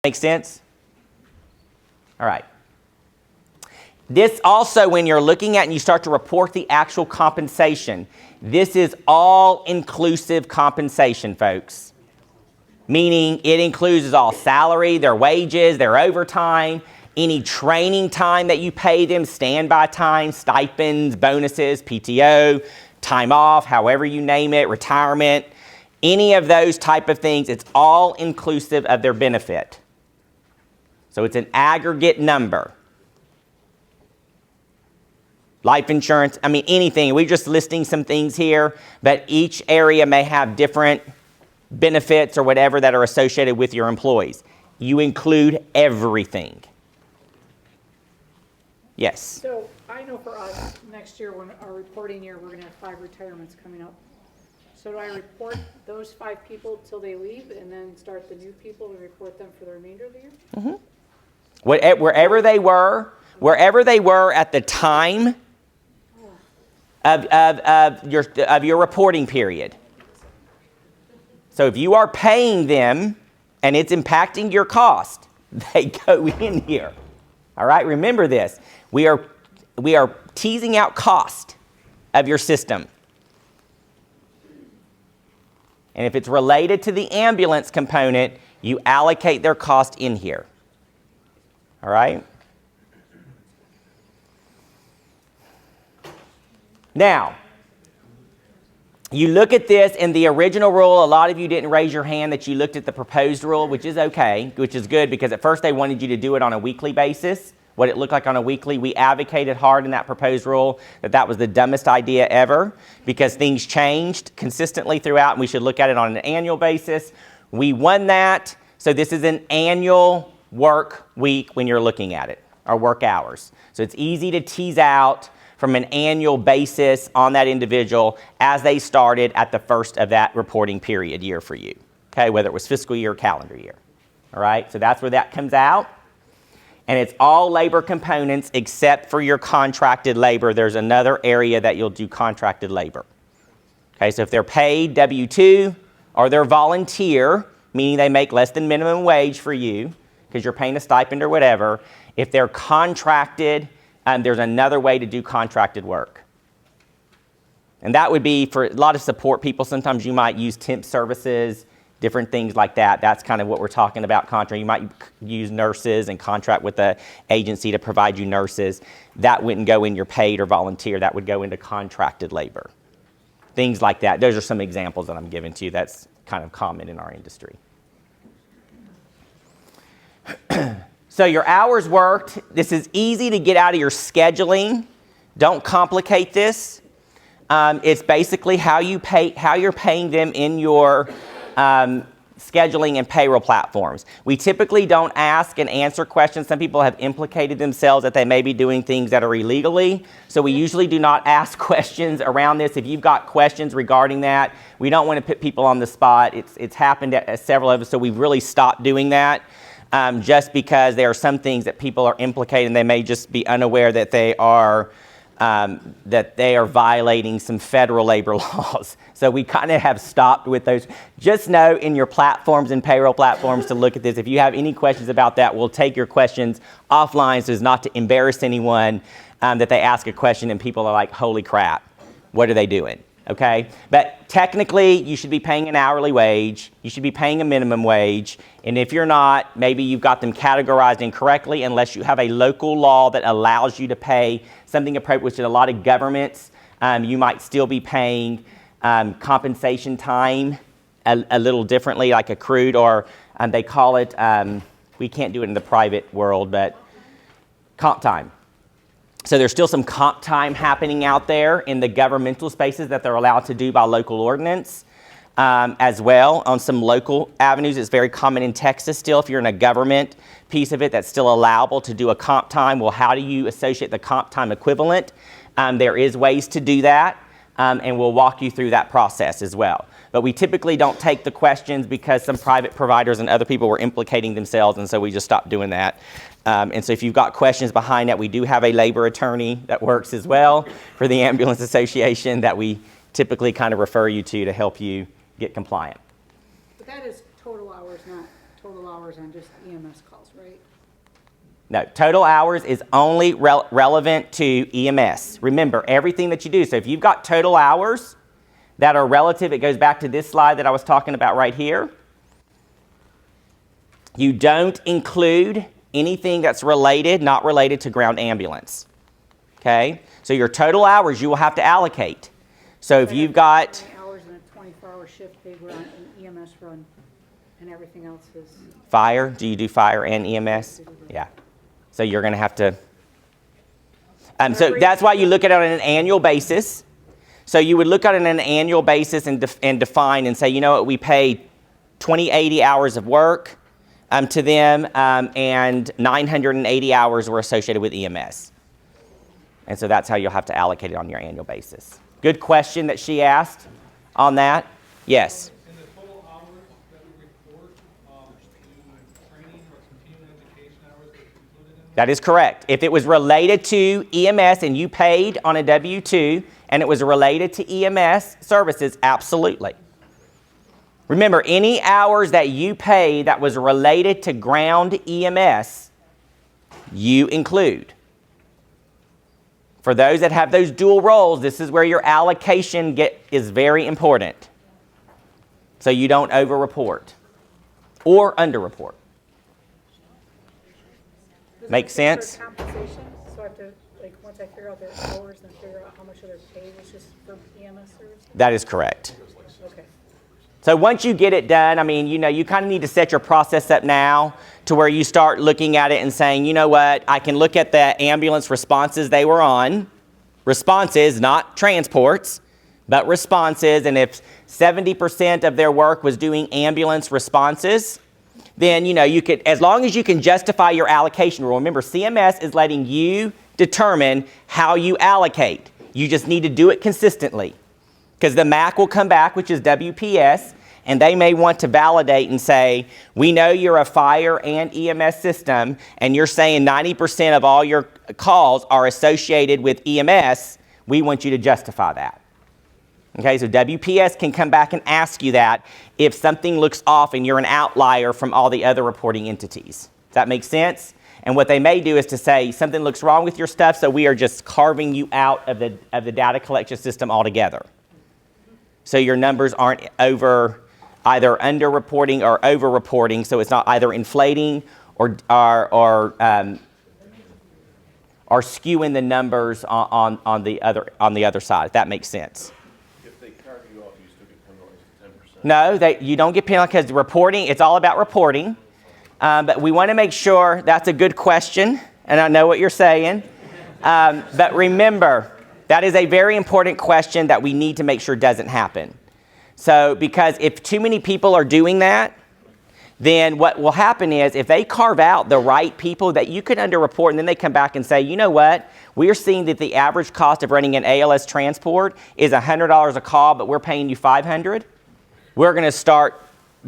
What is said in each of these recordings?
Make sense? All right. This also, when you're looking at and you start to report the actual compensation, this is all-inclusive compensation, folks. Meaning it includes all salary, their wages, their overtime, any training time that you pay them, standby time, stipends, bonuses, PTO, time off, however you name it, retirement, any of those type of things. It's all inclusive of their benefit. So it's an aggregate number. Life insurance, anything. We're just listing some things here, but each area may have different benefits or whatever that are associated with your employees. You include everything. Yes? So I know for us, next year, when our reporting year, we're going to have 5 retirements coming up. So do I report those 5 people till they leave and then start the new people and report them for the remainder of the year? Mm-hmm. Wherever they were at the time of your reporting period. So if you are paying them and it's impacting your cost, they go in here. All right, remember this. We are teasing out cost of your system. And if it's related to the ambulance component, you allocate their cost in here. All right? Now, you look at this in the original rule. A lot of you didn't raise your hand that you looked at the proposed rule, which is okay, which is good, because at first they wanted you to do it on a weekly basis, what it looked like on a weekly. We advocated hard in that proposed rule that was the dumbest idea ever, because things changed consistently throughout, and we should look at it on an annual basis. We won that, so this is an annual work week when you're looking at it, or work hours. So it's easy to tease out from an annual basis on that individual as they started at the first of that reporting period year for you, okay, whether it was fiscal year or calendar year. All right, so that's where that comes out. And it's all labor components except for your contracted labor. There's another area that you'll do contracted labor. Okay, so if they're paid W-2 or they're volunteer, meaning they make less than minimum wage for you because you're paying a stipend or whatever, if they're contracted, there's another way to do contracted work. And that would be for a lot of support people. Sometimes you might use temp services, different things like that. That's kind of what we're talking about, contract. You might use nurses and contract with the agency to provide you nurses. That wouldn't go in your paid or volunteer. That would go into contracted labor. Things like that. Those are some examples that I'm giving to you. That's kind of common in our industry. So your hours worked. This is easy to get out of your scheduling. Don't complicate this. It's basically how you're paying them in your scheduling and payroll platforms. We typically don't ask and answer questions. Some people have implicated themselves that they may be doing things that are illegally. So we usually do not ask questions around this. If you've got questions regarding that, we don't want to put people on the spot. It's happened at several of us, so we've really stopped doing that. Just because there are some things that people are implicated and they may just be unaware that they are violating some federal labor laws. So we kind of have stopped with those. Just know in your platforms and payroll platforms to look at this. If you have any questions about that, we'll take your questions offline so as not to embarrass anyone that they ask a question and people are like, holy crap, what are they doing? Okay, but technically you should be paying an hourly wage, you should be paying a minimum wage, and if you're not, maybe you've got them categorized incorrectly unless you have a local law that allows you to pay something appropriate, which in a lot of governments, you might still be paying compensation time a little differently, like accrued, or they call it, we can't do it in the private world, but comp time. So there's still some comp time happening out there in the governmental spaces that they're allowed to do by local ordinance as well. On some local avenues, it's very common in Texas still. If you're in a government piece of it, that's still allowable to do a comp time. Well, how do you associate the comp time equivalent? There is ways to do that, and we'll walk you through that process as well. But we typically don't take the questions because some private providers and other people were implicating themselves, and so we just stopped doing that. And so if you've got questions behind that, we do have a labor attorney that works as well for the Ambulance Association that we typically kind of refer you to help you get compliant. But that is total hours, not total total hours on just EMS calls, right? No, total hours is only relevant to EMS. Remember, everything that you do. So if you've got total hours that are relative, it goes back to this slide that I was talking about right here. You don't include anything that's not related to ground ambulance. Okay? So your total hours you will have to allocate. So if you've got 20 hours in a 24-hour shift, they run an EMS run, and everything else is. fire, do you do fire and EMS? Yeah. So you're going to have to. So that's why you look at it on an annual basis. So you would look at it on an annual basis and define and say, you know what, we pay 80 hours of work to them, and 980 hours were associated with EMS. And so that's how you'll have to allocate it on your annual basis. Good question that she asked on that. Yes? In the total hours that we report, training or continuing education hours that's included in That is correct. If it was related to EMS and you paid on a W-2 and it was related to EMS services, absolutely. Remember, any hours that you pay that was related to ground EMS, you include. For those that have those dual roles, this is where your allocation is very important. So you don't over-report or under-report. Make sense? For compensation, so I have to, like, once I figure out their hours and figure out how much of their pay is just for EMS services? That is correct. Okay. So once you get it done, I mean, you kind of need to set your process up now to where you start looking at it and saying, you know what, I can look at the ambulance responses they were on. Responses, not transports, but responses. And if 70% of their work was doing ambulance responses, then, you could, as long as you can justify your allocation rule. Remember, CMS is letting you determine how you allocate. You just need to do it consistently. Because the MAC will come back, which is WPS, and they may want to validate and say, we know you're a fire and EMS system, and you're saying 90% of all your calls are associated with EMS. We want you to justify that. Okay, so WPS can come back and ask you that if something looks off and you're an outlier from all the other reporting entities. Does that make sense? And what they may do is to say, something looks wrong with your stuff, so we are just carving you out of the data collection system altogether. So your numbers aren't either under-reporting or over-reporting, so it's not either inflating or skewing the numbers on the other side, if that makes sense. If they carve you off, you still get penalized 10%? No, you don't get penalized because reporting, it's all about reporting. But we want to make sure, that's a good question, and I know what you're saying. But remember, that is a very important question that we need to make sure doesn't happen. So, because if too many people are doing that, then what will happen is if they carve out the right people that you could underreport, and then they come back and say, you know what, we're seeing that the average cost of running an ALS transport is $100 a call, but we're paying you $500. We're going to start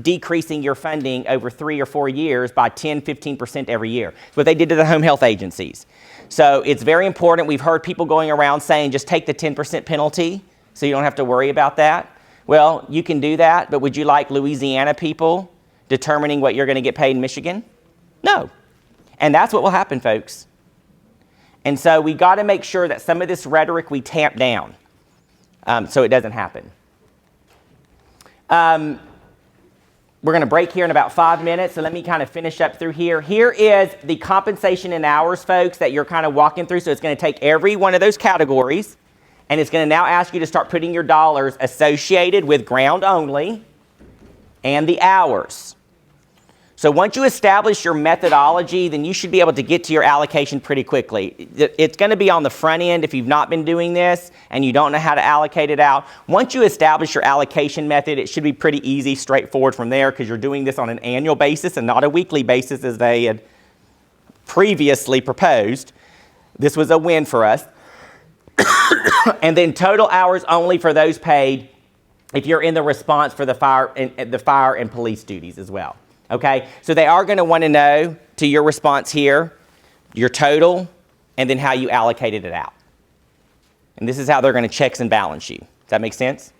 decreasing your funding over 3 or 4 years by 10, 15% every year. It's what they did to the home health agencies. So it's very important. We've heard people going around saying just take the 10% penalty so you don't have to worry about that. Well, you can do that, but would you like Louisiana people determining what you're going to get paid in Michigan? No. And that's what will happen, folks. And so we got to make sure that some of this rhetoric we tamp down so it doesn't happen. We're going to break here in about 5 minutes, so let me kind of finish up through here. Here is the compensation in hours, folks, that you're kind of walking through. So it's going to take every one of those categories, and it's going to now ask you to start putting your dollars associated with ground only and the hours. So once you establish your methodology, then you should be able to get to your allocation pretty quickly. It's going to be on the front end if you've not been doing this and you don't know how to allocate it out. Once you establish your allocation method, it should be pretty easy, straightforward from there because you're doing this on an annual basis and not a weekly basis as they had previously proposed. This was a win for us. And then total hours only for those paid if you're in the response for the fire and police duties as well. Okay, so they are going to want to know to your response here, your total, and then how you allocated it out. And this is how they're going to checks and balance you. Does that make sense?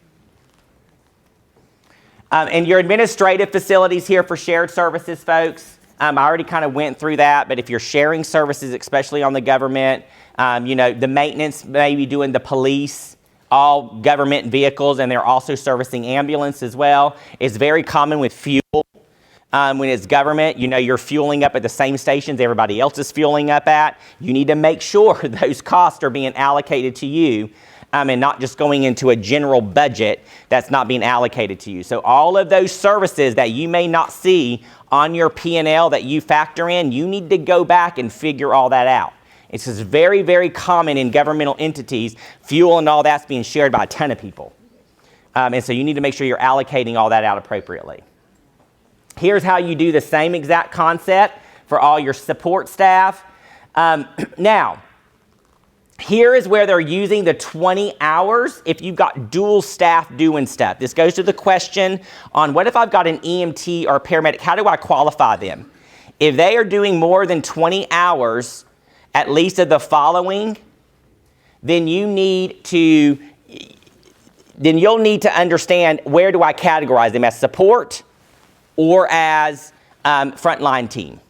And your administrative facilities here for shared services, folks, I already kind of went through that, but if you're sharing services, especially on the government, the maintenance, maybe doing the police, all government vehicles, and they're also servicing ambulance as well. It's very common with fuel. When it's government, you're fueling up at the same stations everybody else is fueling up at. You need to make sure those costs are being allocated to you and not just going into a general budget that's not being allocated to you. So all of those services that you may not see on your P&L that you factor in, you need to go back and figure all that out. It's just very, very common in governmental entities. Fuel and all that's being shared by a ton of people. And so you need to make sure you're allocating all that out appropriately. Here's how you do the same exact concept for all your support staff. Now, here is where they're using the 20 hours if you've got dual staff doing stuff. This goes to the question on what if I've got an EMT or a paramedic, how do I qualify them? If they are doing more than 20 hours, at least of the following, then you'll need to understand where do I categorize them, as support or as frontline team.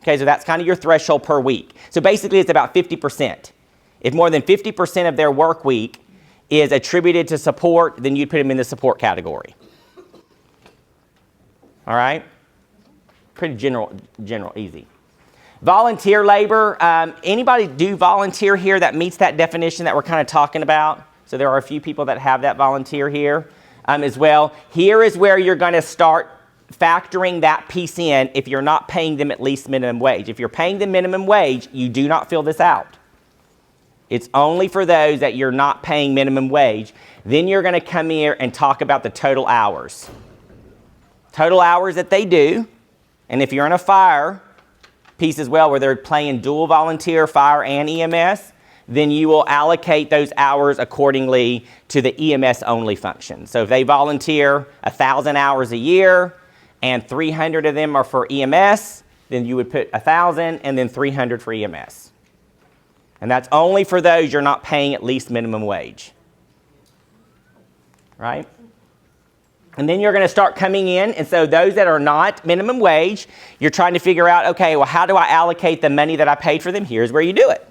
Okay, so that's kind of your threshold per week. So basically it's about 50%. If more than 50% of their work week is attributed to support, then you'd put them in the support category. All right? Pretty general, easy. Volunteer labor. Anybody do volunteer here that meets that definition that we're kind of talking about? So there are a few people that have that volunteer here as well. Here is where you're going to start factoring that piece in if you're not paying them at least minimum wage. If you're paying them minimum wage, you do not fill this out. It's only for those that you're not paying minimum wage. Then you're going to come here and talk about the total hours. Total hours that they do. And if you're in a fire piece as well where they're playing dual volunteer, fire and EMS, then you will allocate those hours accordingly to the EMS only function. So if they volunteer 1,000 hours a year and 300 of them are for EMS, then you would put 1,000 and then 300 for EMS. And that's only for those you're not paying at least minimum wage. Right? And then you're going to start coming in, and so those that are not minimum wage, you're trying to figure out, okay, well, how do I allocate the money that I paid for them? Here's where you do it.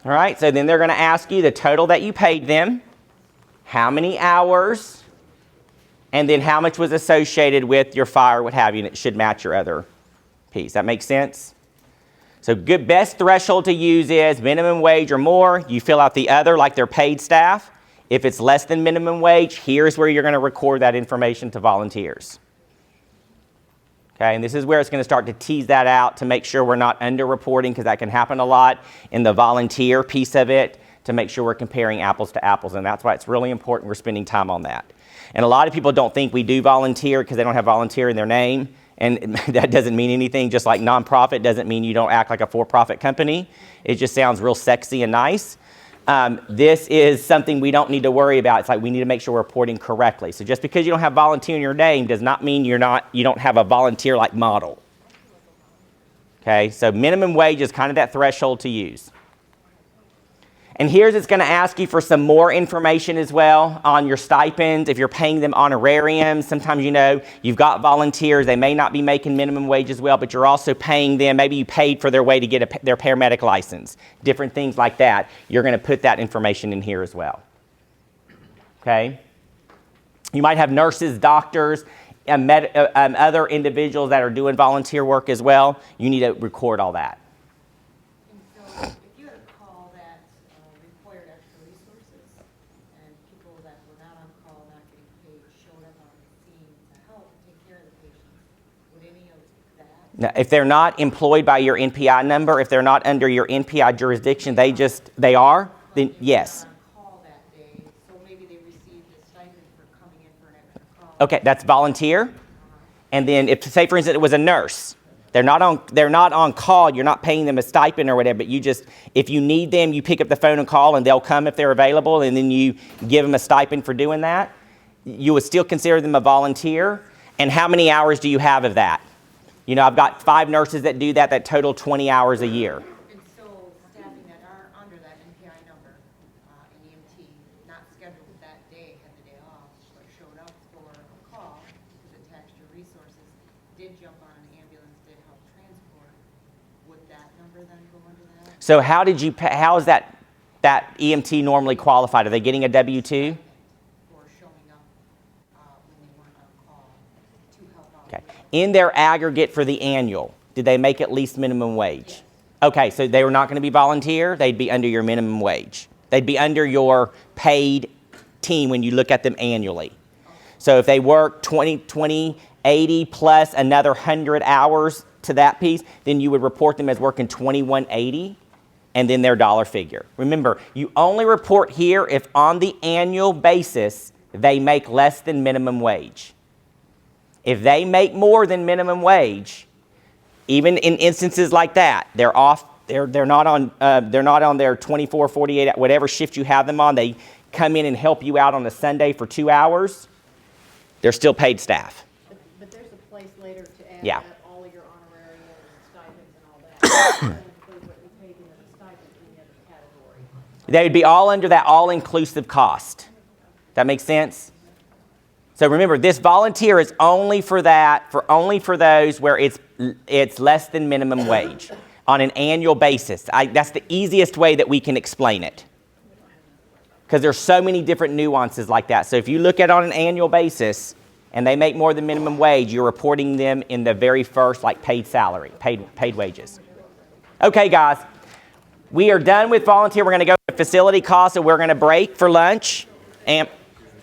All right, so then they're going to ask you the total that you paid them, how many hours, and then how much was associated with your fire, what have you, and it should match your other piece. That makes sense? So best threshold to use is minimum wage or more. You fill out the other like they're paid staff. If it's less than minimum wage, here's where you're going to record that information to volunteers. Okay, and this is where it's going to start to tease that out to make sure we're not underreporting, because that can happen a lot in the volunteer piece of it, to make sure we're comparing apples to apples. And that's why it's really important we're spending time on that. And a lot of people don't think we do volunteer because they don't have volunteer in their name. And that doesn't mean anything. Just like nonprofit doesn't mean you don't act like a for-profit company. It just sounds real sexy and nice. This is something we don't need to worry about. It's like we need to make sure we're reporting correctly. So just because you don't have volunteer in your name does not mean you don't have a volunteer-like model. Okay, so minimum wage is kind of that threshold to use. And here's it's going to ask you for some more information as well on your stipends. If you're paying them honorariums, sometimes you've got volunteers. They may not be making minimum wage as well, but you're also paying them. Maybe you paid for their way to get their paramedic license. Different things like that. You're going to put that information in here as well. Okay? You might have nurses, doctors, other individuals that are doing volunteer work as well. You need to record all that. Now, if they're not employed by your NPI number, if they're not under your NPI jurisdiction, they are, then yes. Okay, that's volunteer. And then if, say for instance, it was a nurse, they're not on call, you're not paying them a stipend or whatever, but if you need them, you pick up the phone and call and they'll come if they're available, and then you give them a stipend for doing that. You would still consider them a volunteer. And how many hours do you have of that? I've got 5 nurses that do that total 20 hours a year. And so staffing that are under that NPI number, an EMT, not scheduled that day, had the day off, but showed up for then go under that. So how did you, how is that EMT normally qualified? Are they getting a W-2? Or showing up, when they weren't on call to help out. Okay. In their aggregate for the annual, did they make at least minimum wage? Okay, so they were not going to be volunteer. They'd be under your minimum wage. They'd be under your paid team when you look at them annually. So if they work 20, 80 plus another 100 hours to that piece, then you would report them as working 2180 and then their dollar figure. Remember, you only report here if on the annual basis they make less than minimum wage. If they make more than minimum wage, even in instances like that, they're off. They're not on their 24, 48, whatever shift you have them on. They come in and help you out on a Sunday for 2 hours. They're still paid staff. But there's a place later to add Yeah. up all of your honorarium and stipends and all that. That doesn't include what you paid into the stipend in the other category. They would be all under that all-inclusive cost. That makes sense? So remember, this volunteer is only for that, only for those where it's less than minimum wage on an annual basis. That's the easiest way that we can explain it. Because there's so many different nuances like that. So if you look at it on an annual basis and they make more than minimum wage, you're reporting them in the very first, like paid salary, paid wages. Okay, guys, we are done with volunteer. We're going to go to facility costs, and we're going to break for lunch. And